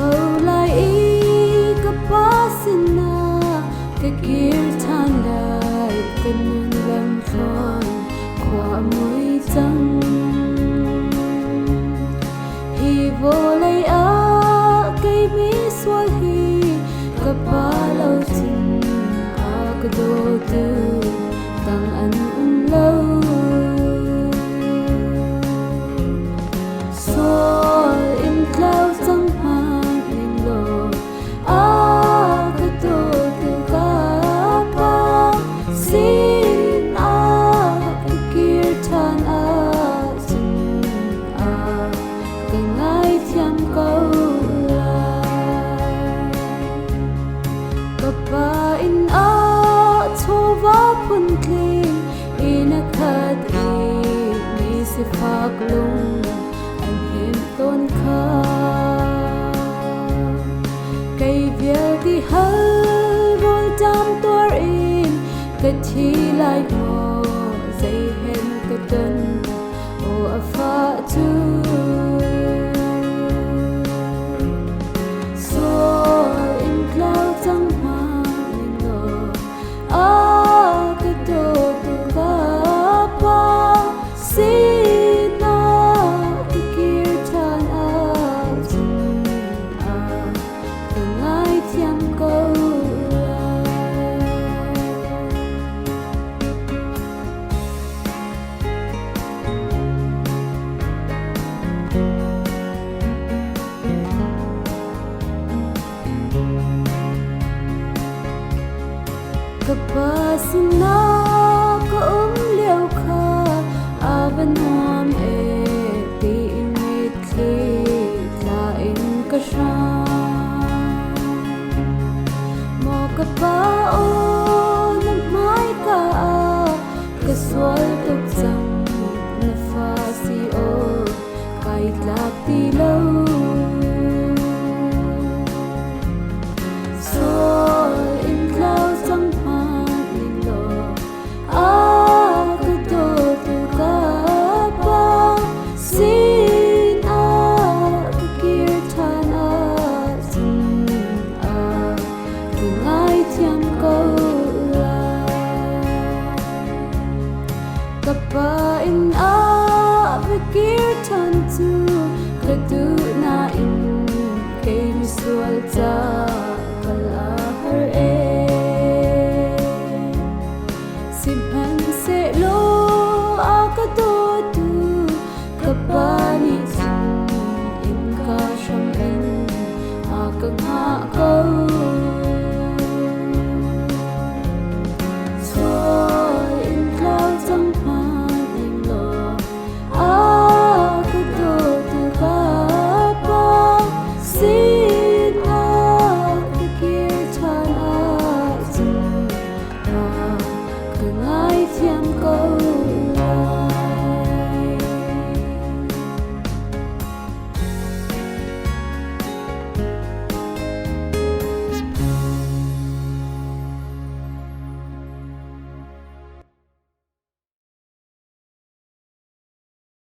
hầu lại ý cấp bá xin na cái kia than lại cái nhân làm khon qua mũi trăng hi vô lấy á cây mi xuôi hi cấp bá lâu tin à cái đồ tư tăng ăn lâu Ba in a thova phun kling in a khat mi se phak lung an hem ton kha cây việt đi hal rol tam tor in cái thi lại mò dây hen cái tân o a pha tu Kapasina ka liao kha avan hom e ti imit kli la in ka sha mo ka pa o na mai ka ka swal tuk sang na fa si o kai tlak ti lo Kapa in a vikir tan tu kadu na in kay misual ta kalahar e simpan se lo akato tu kapa ni in ka sham in akang ha ko